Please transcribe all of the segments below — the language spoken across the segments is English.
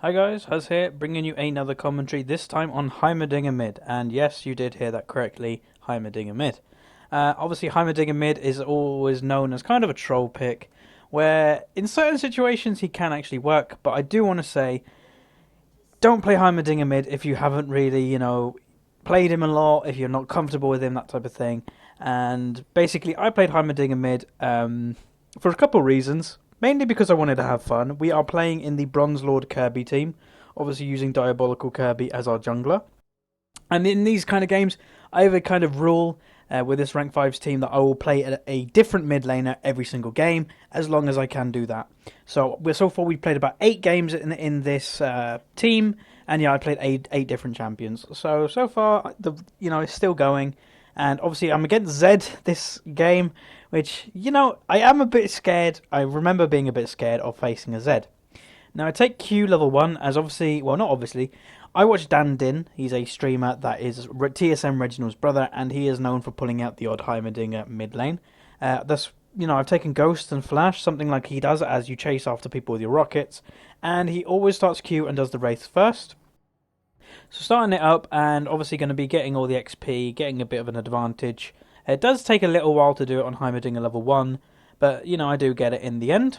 Hi guys, Huz here, bringing you another commentary, this time on Heimerdinger Mid. And yes, you did hear that correctly, Heimerdinger Mid. Obviously, Heimerdinger Mid is always known as kind of a troll pick, where in certain situations he can actually work, but I do want to say, don't play Heimerdinger Mid if you haven't really, played him a lot, if you're not comfortable with him, that type of thing. And basically, I played Heimerdinger Mid for a couple of reasons. Mainly because I wanted to have fun. We are playing in the Bronze Lord Kirby team, obviously using Diabolical Kirby as our jungler. And in these kind of games, I have a kind of rule with this rank 5's team that I will play a different mid laner every single game, as long as I can do that. So far we've played about 8 games in this team, and yeah, I played eight different champions. So far, it's still going. And obviously, I'm against Zed this game, which, I am a bit scared. I remember being a bit scared of facing a Zed. Now, I take Q level 1 as obviously, well, not obviously, I watch Dan Din. He's a streamer that is TSM Reginald's brother, and he is known for pulling out the odd Heimerdinger mid lane. I've taken Ghost and Flash, something like he does as you chase after people with your rockets, and he always starts Q and does the Wraith first. So starting it up, and obviously going to be getting all the XP, getting a bit of an advantage. It does take a little while to do it on Heimerdinger level 1, but, I do get it in the end.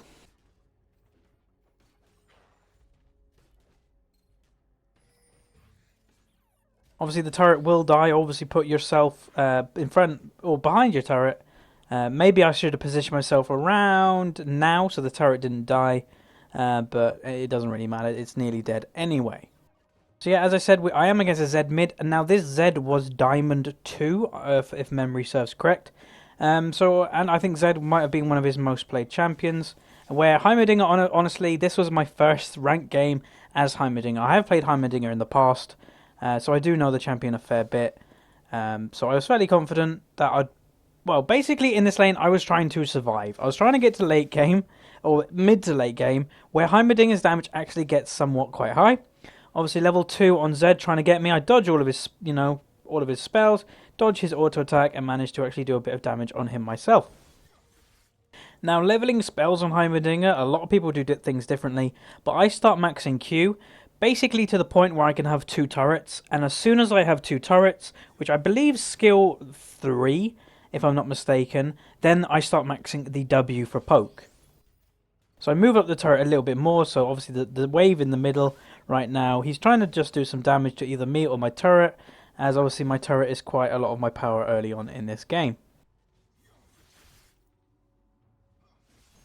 Obviously, the turret will die. Obviously, put yourself in front or behind your turret. Maybe I should have positioned myself around now so the turret didn't die, but it doesn't really matter. It's nearly dead anyway. So yeah, as I said, I am against a Zed mid, and now this Zed was Diamond 2, if memory serves correct. And I think Zed might have been one of his most played champions. Where Heimerdinger, honestly, this was my first ranked game as Heimerdinger. I have played Heimerdinger in the past, so I do know the champion a fair bit. So I was fairly confident that basically in this lane, I was trying to survive. I was trying to get to late game, or mid to late game, where Heimerdinger's damage actually gets somewhat quite high. Obviously, level 2 on Zed trying to get me. I dodge all of his spells, dodge his auto attack, and manage to actually do a bit of damage on him myself. Now, leveling spells on Heimerdinger, a lot of people do things differently, but I start maxing Q, basically to the point where I can have 2 turrets, and as soon as I have 2 turrets, which I believe skill 3, if I'm not mistaken, then I start maxing the W for poke. So I move up the turret a little bit more, so obviously the wave in the middle right now, he's trying to just do some damage to either me or my turret, as obviously my turret is quite a lot of my power early on in this game.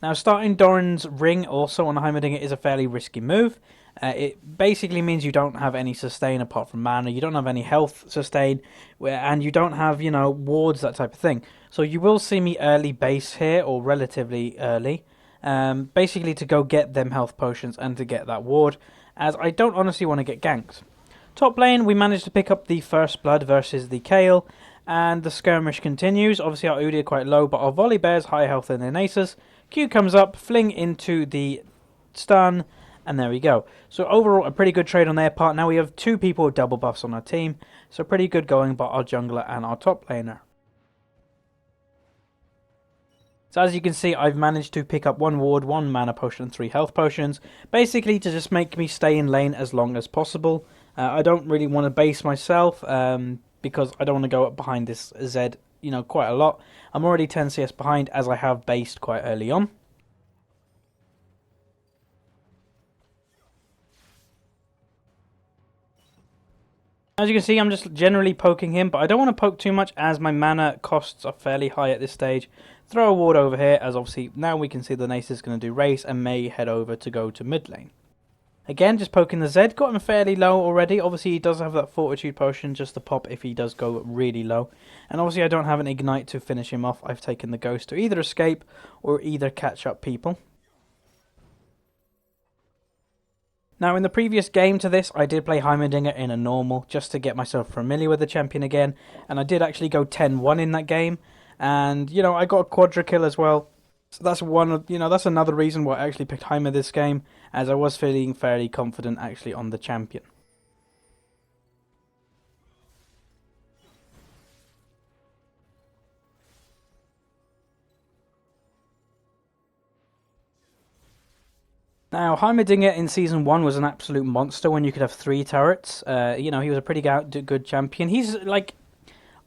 Now starting Doran's Ring also on Heimerdinger is a fairly risky move. It basically means you don't have any sustain apart from mana, you don't have any health sustain, and you don't have, wards, that type of thing. So you will see me early base here, or relatively early. Basically to go get them health potions and to get that ward, as I don't honestly want to get ganked. Top lane, we managed to pick up the first blood versus the Kale, and the skirmish continues. Obviously our Udyr quite low, but our Volibear's high health than their Nasus. Q comes up, fling into the stun, and there we go. So overall, a pretty good trade on their part. Now we have 2 people with double buffs on our team, so pretty good going by our jungler and our top laner. So as you can see, I've managed to pick up 1 ward, 1 mana potion, and 3 health potions, basically to just make me stay in lane as long as possible. I don't really want to base myself, because I don't want to go up behind this Zed, quite a lot. I'm already 10 CS behind, as I have based quite early on. As you can see, I'm just generally poking him, but I don't want to poke too much as my mana costs are fairly high at this stage. Throw a ward over here, as obviously now we can see the Nace is going to do race and may head over to go to mid lane. Again, just poking the Zed, got him fairly low already. Obviously, he does have that Fortitude Potion just to pop if he does go really low. And obviously, I don't have an Ignite to finish him off. I've taken the Ghost to either escape or either catch up people. Now, in the previous game to this, I did play Heimerdinger in a normal, just to get myself familiar with the champion again. And I did actually go 10-1 in that game. And, I got a quadra kill as well. So that's that's another reason why I actually picked Heimer this game, as I was feeling fairly confident actually on the champion. Now, Heimerdinger in Season 1 was an absolute monster when you could have 3 turrets. You know, he was a pretty good champion. He's like,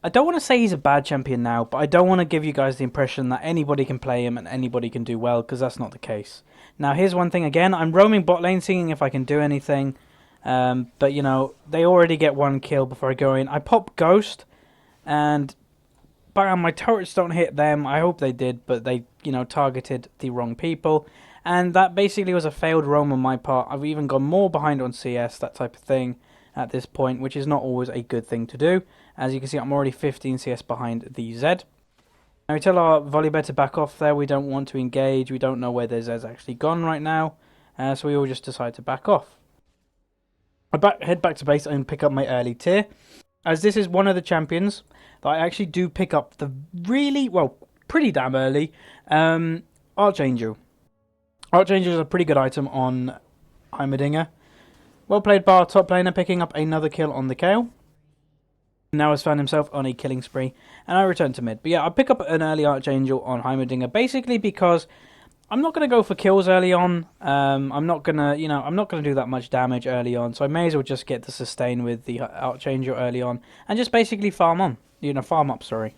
I don't want to say he's a bad champion now, but I don't want to give you guys the impression that anybody can play him and anybody can do well, because that's not the case. Now, here's one thing again. I'm roaming bot lane, seeing if I can do anything. But, you know, they already get 1 kill before I go in. I pop Ghost, and bam, my turrets don't hit them. I hope they did, but they, you know, targeted the wrong people. And that basically was a failed roam on my part. I've even gone more behind on CS, that type of thing, at this point, which is not always a good thing to do. As you can see, I'm already 15 CS behind the Zed. Now we tell our Volibear to back off there. We don't want to engage. We don't know where the Zed's actually gone right now. So we all just decide to back off. I head back to base and pick up my early tier. As this is one of the champions that I actually do pick up the really, well, pretty damn early, Archangel. Archangel is a pretty good item on Heimerdinger. Well played by our top laner, picking up another kill on the Kayle. Now has found himself on a killing spree, and I return to mid. But yeah, I pick up an early Archangel on Heimerdinger, basically because I'm not going to go for kills early on. I'm not going to, I'm not going to do that much damage early on, so I may as well just get the sustain with the Archangel early on, and just basically farm on. Farm up, sorry.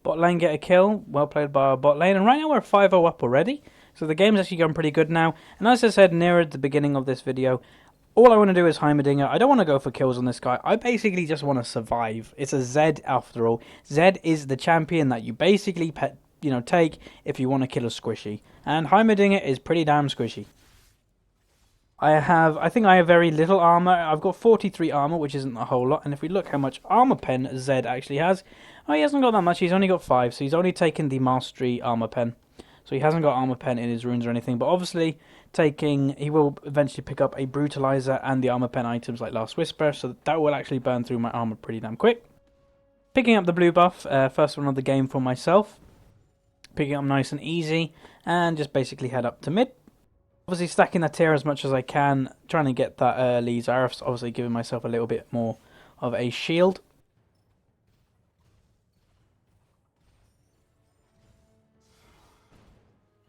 Bot lane get a kill, well played by our bot lane, and right now we're 5-0 up already, so the game's actually going pretty good now. And as I said near at the beginning of this video, all I want to do is Heimerdinger. I don't want to go for kills on this guy. I basically just want to survive. It's a Zed after all. Zed is the champion that you basically take if you want to kill a squishy, and Heimerdinger is pretty damn squishy. I think I have very little armor. I've got 43 armor, which isn't a whole lot. And if we look how much armor pen Zed actually has, oh, he hasn't got that much. He's only got 5, so he's only taken the mastery armor pen. So he hasn't got armor pen in his runes or anything. But obviously, he will eventually pick up a brutalizer and the armor pen items like Last Whisper. So that will actually burn through my armor pretty damn quick. Picking up the blue buff, first one of the game for myself. Picking up nice and easy, and just basically head up to mid. Obviously stacking that tier as much as I can, trying to get that early Zareth's, obviously giving myself a little bit more of a shield.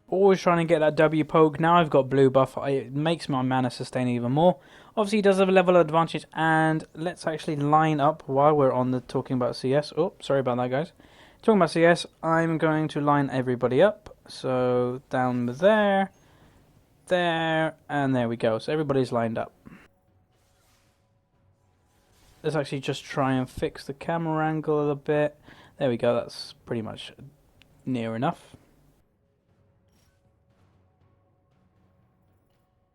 Always trying to get that W poke. Now I've got blue buff, it makes my mana sustain even more. Obviously he does have a level advantage, and let's actually line up while we're on the talking about CS. Oh, sorry about that, guys. Talking about CS, I'm going to line everybody up. So down there, and there we go. So everybody's lined up. Let's actually just try and fix the camera angle a little bit. There we go, that's pretty much near enough.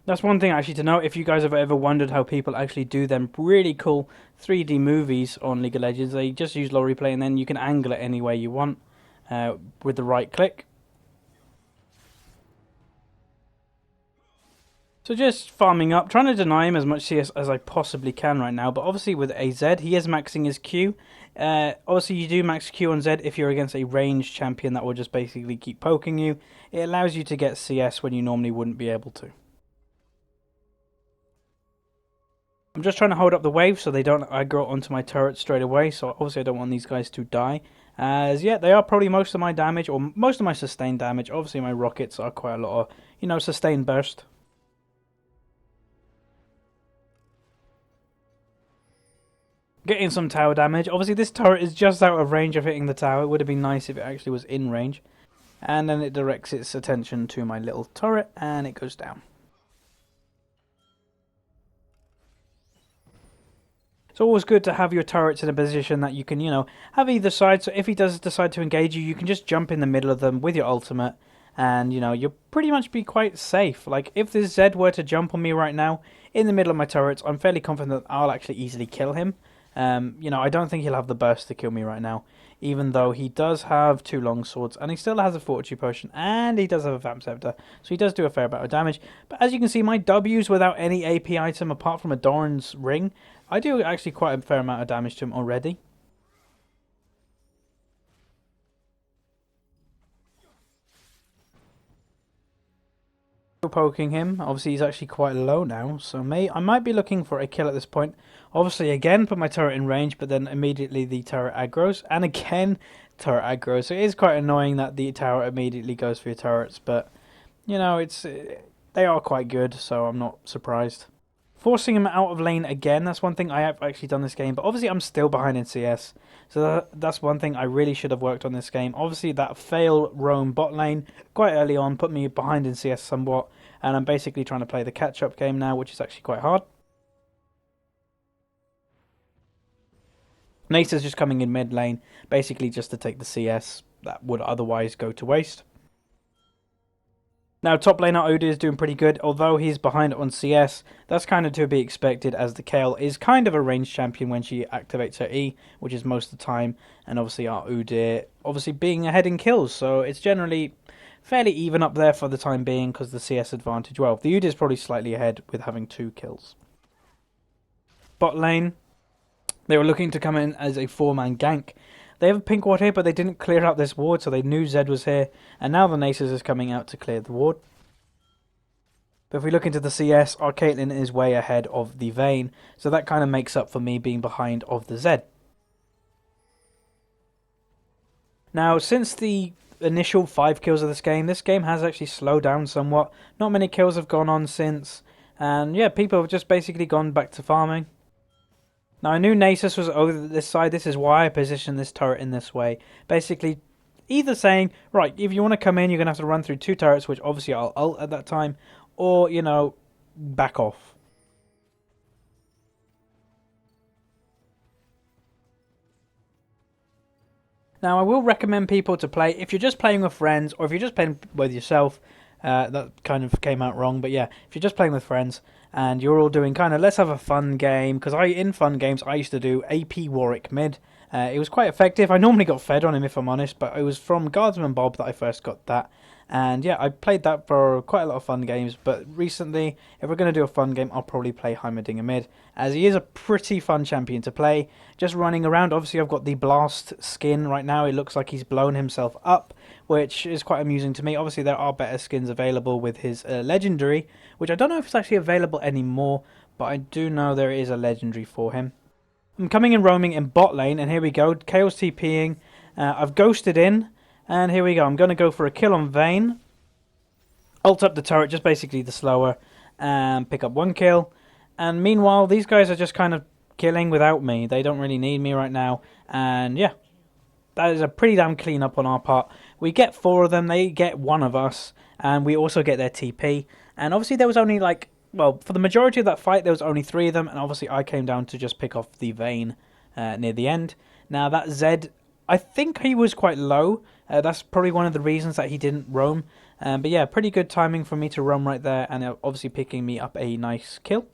That's one thing actually to note, if you guys have ever wondered how people actually do them really cool 3D movies on League of Legends, they just use low replay and then you can angle it any way you want with the right click. So just farming up, trying to deny him as much CS as I possibly can right now. But obviously with AZ, he is maxing his Q. Obviously you do max Q on Zed if you're against a ranged champion that will just basically keep poking you. It allows you to get CS when you normally wouldn't be able to. I'm just trying to hold up the wave so they don't aggro onto my turret straight away. So obviously I don't want these guys to die. As yeah, they are probably most of my damage, or most of my sustained damage. Obviously my rockets are quite a lot of, sustained burst. Getting some tower damage. Obviously this turret is just out of range of hitting the tower. It would have been nice if it actually was in range. And then it directs its attention to my little turret and it goes down. It's always good to have your turrets in a position that you can, have either side. So if he does decide to engage you, you can just jump in the middle of them with your ultimate. And, you'll pretty much be quite safe. Like, if this Zed were to jump on me right now, in the middle of my turrets, I'm fairly confident that I'll actually easily kill him. I don't think he'll have the burst to kill me right now, even though he does have 2 long swords, and he still has a fortitude potion, and he does have a vamp scepter, so he does do a fair amount of damage. But as you can see, my W's without any AP item apart from a Doran's ring, I do actually quite a fair amount of damage to him already. Still poking him. Obviously, he's actually quite low now, so I might be looking for a kill at this point. Obviously, again, put my turret in range, but then immediately the turret aggroes, and again, turret aggroes. So it is quite annoying that the tower immediately goes for your turrets, but you know, they are quite good, so I'm not surprised. Forcing him out of lane again, that's one thing I have actually done this game, but obviously I'm still behind in CS, so that's one thing I really should have worked on this game. Obviously that fail roam bot lane quite early on put me behind in CS somewhat, and I'm basically trying to play the catch-up game now, which is actually quite hard. Nasa's just coming in mid lane, basically just to take the CS that would otherwise go to waste. Now, top laner Oda is doing pretty good, although he's behind on CS. That's kind of to be expected, as the Kayle is kind of a ranged champion when she activates her E, which is most of the time, and obviously our Udyr obviously being ahead in kills, so it's generally fairly even up there for the time being because the CS advantage. Well, the Udyr is probably slightly ahead with having 2 kills. Bot lane, they were looking to come in as a 4-man gank. They have a pink ward here, but they didn't clear out this ward, so they knew Zed was here. And now the Nasus is coming out to clear the ward. But if we look into the CS, our Caitlyn is way ahead of the Vayne, so that kind of makes up for me being behind of the Zed. Now, since the initial 5 kills of this game has actually slowed down somewhat. Not many kills have gone on since, and yeah, people have just basically gone back to farming. Now, I knew Nasus was over this side. This is why I positioned this turret in this way. Basically, either saying, right, if you want to come in, you're going to have to run through 2 turrets, which obviously I'll ult at that time, or, you know, back off. Now, I will recommend people to play, if you're just playing with friends, or if you're just playing with yourself, that kind of came out wrong, but yeah, if you're just playing with friends, and you're all doing kind of, let's have a fun game, because in fun games, I used to do AP Warwick mid. It was quite effective. I normally got fed on him, if I'm honest, but it was from Guardsman Bob that I first got that. And yeah, I played that for quite a lot of fun games, but recently, if we're going to do a fun game, I'll probably play Heimerdinger Mid, as he is a pretty fun champion to play. Just running around, obviously I've got the Blast skin right now, it looks like he's blown himself up, which is quite amusing to me. Obviously there are better skins available with his Legendary, which I don't know if it's actually available anymore, but I do know there is a Legendary for him. I'm coming and roaming in bot lane, and here we go, Kayle's TPing, I've ghosted in, and here we go. I'm going to go for a kill on Vayne. Ult up the turret, just basically the slower, and pick up 1 kill. And meanwhile, these guys are just kind of killing without me. They don't really need me right now. And yeah, that is a pretty damn clean up on our part. We get 4 of them, they get 1 of us, and we also get their TP. And obviously there was only like, well, for the majority of that fight, there was only 3 of them, and obviously I came down to just pick off the Vayne near the end. Now that Zed, I think he was quite low. That's probably one of the reasons that he didn't roam. But yeah, pretty good timing for me to roam right there, and obviously picking me up a nice kill.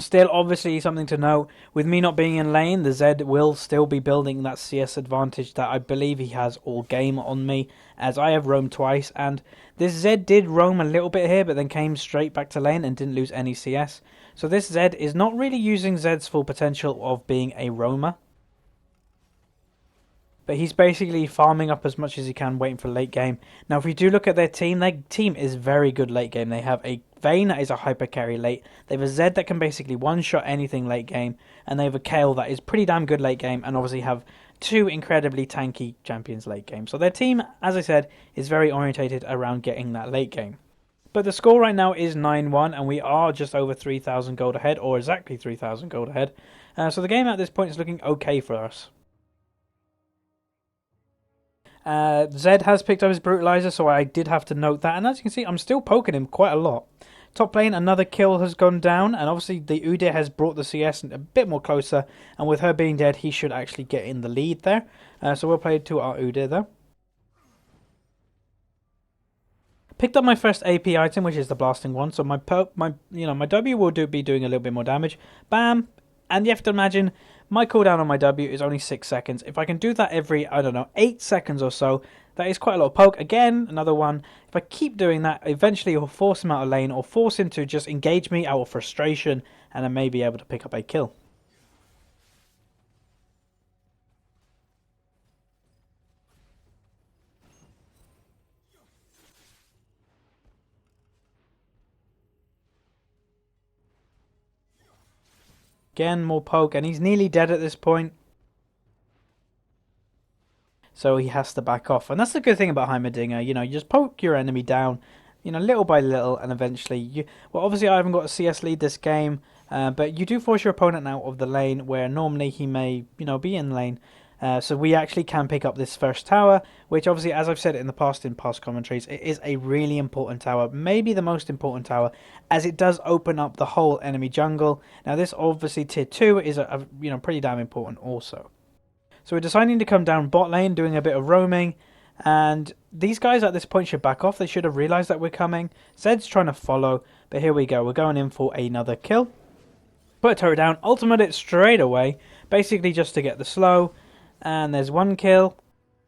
Still, obviously, something to note, with me not being in lane, the Zed will still be building that CS advantage that I believe he has all game on me, as I have roamed twice, and this Zed did roam a little bit here, but then came straight back to lane and didn't lose any CS. So this Zed is not really using Zed's full potential of being a roamer. But he's basically farming up as much as he can, waiting for late game. Now, if we do look at their team is very good late game. They have a Vayne that is a hyper carry late. They have a Zed that can basically one-shot anything late game. And they have a Kayle that is pretty damn good late game. And obviously have 2 incredibly tanky champions late game. So their team, as I said, is very orientated around getting that late game. But the score right now is 9-1, and we are just over 3,000 gold ahead, or exactly 3,000 gold ahead. So the game at this point is looking okay for us. Zed has picked up his Brutalizer, so I did have to note that. And as you can see, I'm still poking him quite a lot. Top lane, another kill has gone down. And obviously, the Udyr has brought the CS a bit more closer. And with her being dead, he should actually get in the lead there. So we'll play to our Udyr there. Picked up my first AP item, which is the blasting one. So my W will be doing a little bit more damage. Bam! And you have to imagine, my cooldown on my W is only 6 seconds. If I can do that every, I don't know, 8 seconds or so, that is quite a lot of poke. Again, another one. If I keep doing that, eventually it will force him out of lane or force him to just engage me out of frustration, and I may be able to pick up a kill. Again, more poke, and he's nearly dead at this point. So he has to back off. And that's the good thing about Heimerdinger. You know, you just poke your enemy down, you know, little by little, and eventually you... Well, obviously I haven't got a CS lead this game, but you do force your opponent out of the lane where normally he may, you know, be in lane. So we actually can pick up this first tower, which obviously, as I've said in past commentaries, it is a really important tower, maybe the most important tower, as it does open up the whole enemy jungle. Now this obviously tier 2 is a you know, pretty damn important also. So we're deciding to come down bot lane, doing a bit of roaming, and these guys at this point should back off. They should have realised that we're coming. Zed's trying to follow, but here we go. We're going in for another kill. Put a turret down, ultimate it straight away, basically just to get the slow. And there's one kill.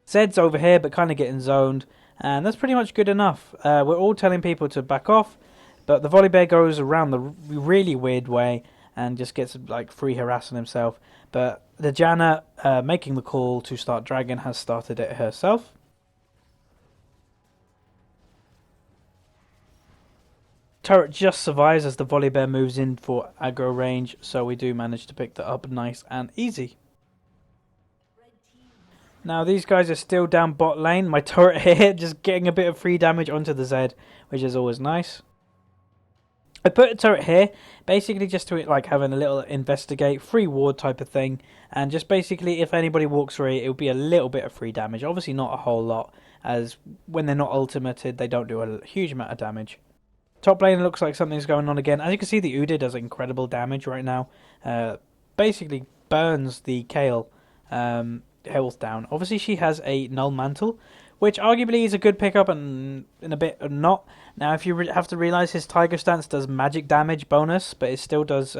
Zed's over here, but kind of getting zoned, and that's pretty much good enough. We're all telling people to back off, but the Volibear goes around the really weird way and just gets like free harassing himself. But the Janna, making the call to start Dragon, has started it herself. Turret just survives as the Volibear moves in for aggro range, so we do manage to pick that up nice and easy. Now these guys are still down bot lane. My turret here just getting a bit of free damage onto the Zed, which is always nice. I put a turret here, basically just to like having a little investigate, free ward type of thing, and just basically if anybody walks through it, will be a little bit of free damage. Obviously not a whole lot, as when they're not ultimated, they don't do a huge amount of damage. Top lane looks like something's going on again. As you can see, the Udyr does incredible damage right now. Basically burns the Kayle health down. Obviously she has a null mantle, which arguably is a good pickup and in a bit not. Now if you have to realise his Tiger Stance does magic damage bonus, but it still does,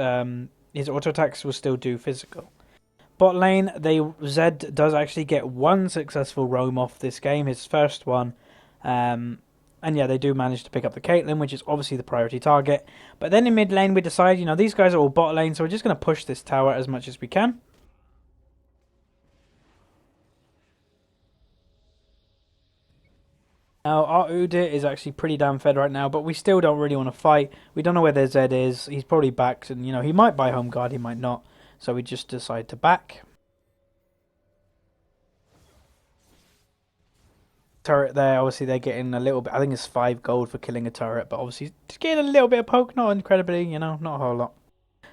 his auto attacks will still do physical. Bot lane, Zed does actually get one successful roam off this game, his first one. And yeah, they do manage to pick up the Caitlyn, which is obviously the priority target. But then in mid lane we decide, you know, these guys are all bot lane, so we're just going to push this tower as much as we can. Now, our Udyr is actually pretty damn fed right now, but we still don't really want to fight. We don't know where their Zed is. He's probably back, and, you know, he might buy home guard, he might not. So we just decide to back. Turret there, obviously they're getting a little bit, I think it's 5 gold for killing a turret, but obviously just getting a little bit of poke, not incredibly, you know, not a whole lot.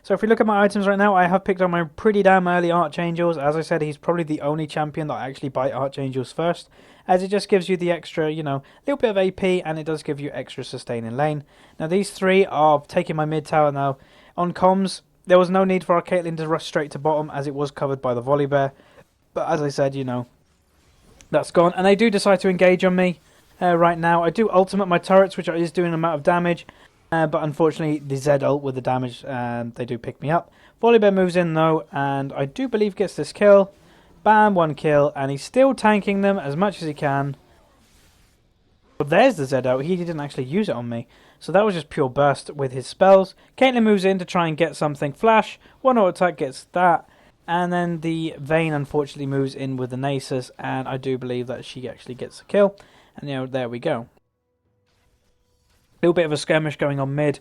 So if we look at my items right now, I have picked up my pretty damn early Archangels. As I said, he's probably the only champion that I actually buy Archangels first, as it just gives you the extra, you know, little bit of AP, and it does give you extra sustain in lane. Now these three are taking my mid tower now. On comms, there was no need for our Caitlyn to rush straight to bottom, as it was covered by the Volibear. But as I said, you know, that's gone, and they do decide to engage on me right now. I do ultimate my turrets, which is doing an amount of damage. But unfortunately, the Zed ult with the damage, they do pick me up. Volibear moves in though, and I do believe gets this kill. Bam, 1 kill, and he's still tanking them as much as he can. But there's the Zed ult. He didn't actually use it on me. So that was just pure burst with his spells. Caitlyn moves in to try and get something. Flash, 1 auto attack gets that. And then the Vayne unfortunately moves in with the Nasus, and I do believe that she actually gets the kill. And you know, there we go. Little bit of a skirmish going on mid,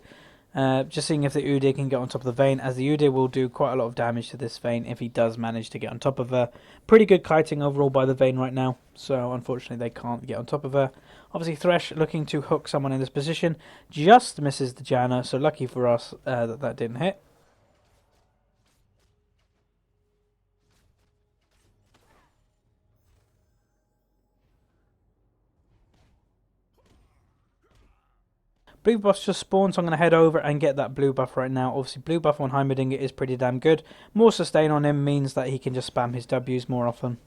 just seeing if the Udyr can get on top of the Vayne, as the Udyr will do quite a lot of damage to this Vayne if he does manage to get on top of her. Pretty good kiting overall by the Vayne right now, so unfortunately they can't get on top of her. Obviously Thresh looking to hook someone in this position, just misses the Janna, so lucky for us that didn't hit. Blue buff just spawned, so I'm going to head over and get that blue buff right now. Obviously, blue buff on Heimerdinger is pretty damn good. More sustain on him means that he can just spam his Ws more often.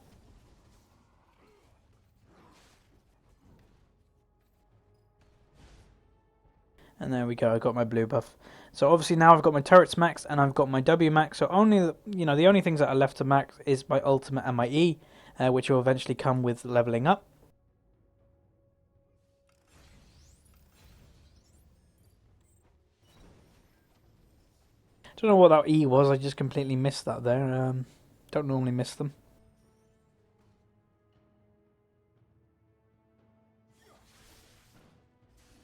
And there we go, I got my blue buff. So obviously now I've got my turrets max and I've got my W max. So only, you know, the only things that are left to max is my ultimate and my E, which will eventually come with leveling up. Don't know what that E was, I just completely missed that there. Don't normally miss them.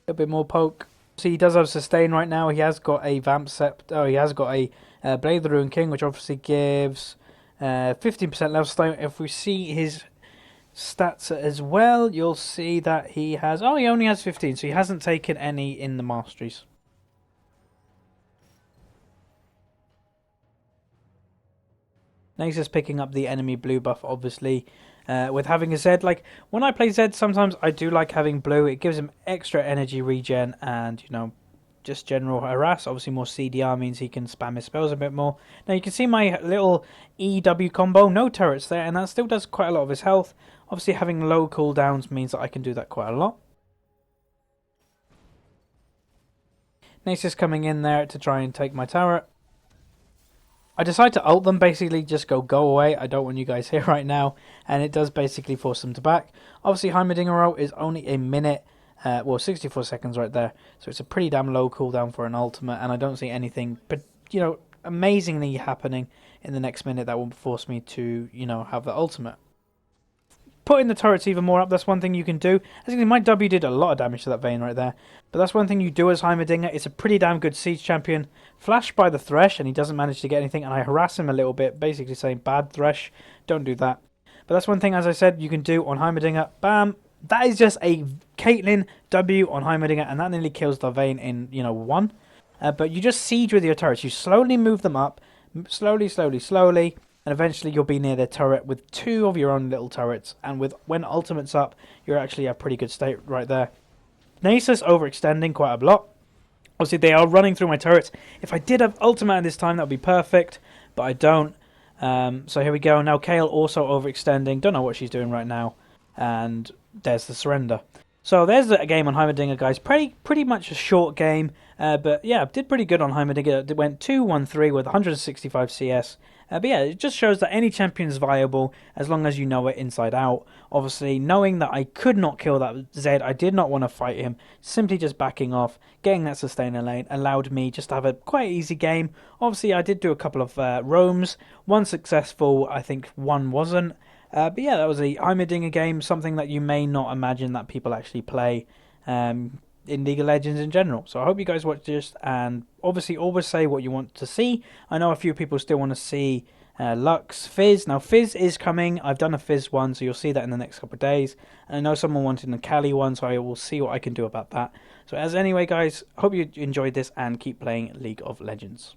A bit more poke. So he does have sustain right now. He has got a Vamp Sept. Oh, he has got a Blade of the Ruined King, which obviously gives 15% level stone. If we see his stats as well, you'll see that he has. Oh, he only has 15, so he hasn't taken any in the masteries. Now he's just picking up the enemy blue buff, obviously. With having a Zed, like when I play Zed, sometimes I do like having blue. It gives him extra energy regen and, you know, just general harass. Obviously, more CDR means he can spam his spells a bit more. Now you can see my little EW combo, no turrets there, and that still does quite a lot of his health. Obviously, having low cooldowns means that I can do that quite a lot. Nasus coming in there to try and take my turret. I decide to ult them, basically just go away, I don't want you guys here right now, and it does basically force them to back. Obviously Heimerdinger ult is only a minute, well 64 seconds right there, so it's a pretty damn low cooldown for an ultimate, and I don't see anything, but you know, amazingly happening in the next minute that will force me to, you know, have the ultimate. Putting the turrets even more up, that's one thing you can do. As you can see, my W did a lot of damage to that Vayne right there. But that's one thing you do as Heimerdinger. It's a pretty damn good siege champion. Flashed by the Thresh, and he doesn't manage to get anything. And I harass him a little bit, basically saying, bad Thresh, don't do that. But that's one thing, as I said, you can do on Heimerdinger. Bam! That is just a Caitlyn W on Heimerdinger, and that nearly kills the Vayne in, you know, one. But you just siege with your turrets. You slowly move them up. Slowly. And eventually you'll be near their turret with two of your own little turrets. And with when ultimate's up, you're actually a pretty good state right there. Nasus overextending quite a lot. Obviously, they are running through my turrets. If I did have ultimate at this time, that would be perfect. But I don't. So here we go. Now Kayle also overextending. Don't know what she's doing right now. And there's the surrender. So there's a game on Heimerdinger, guys. Pretty much a short game. But yeah, did pretty good on Heimerdinger. It went 2-1-3 with 165 CS. But yeah, it just shows that any champion is viable as long as you know it inside out. Obviously, knowing that I could not kill that Zed, I did not want to fight him. Simply just backing off, getting that sustainer lane allowed me just to have a quite easy game. Obviously, I did do a couple of roams. One successful, I think one wasn't. But yeah, that was a Heimerdinger game, something that you may not imagine that people actually play in League of Legends in general. So I hope you guys watch this, and obviously always say what you want to see. I know a few people still want to see Lux, Fizz. Now Fizz is coming. I've done a Fizz one, so you'll see that in the next couple of days. And I know someone wanted a Cali one, so I will see what I can do about that. So as anyway, guys, hope you enjoyed this and keep playing League of Legends.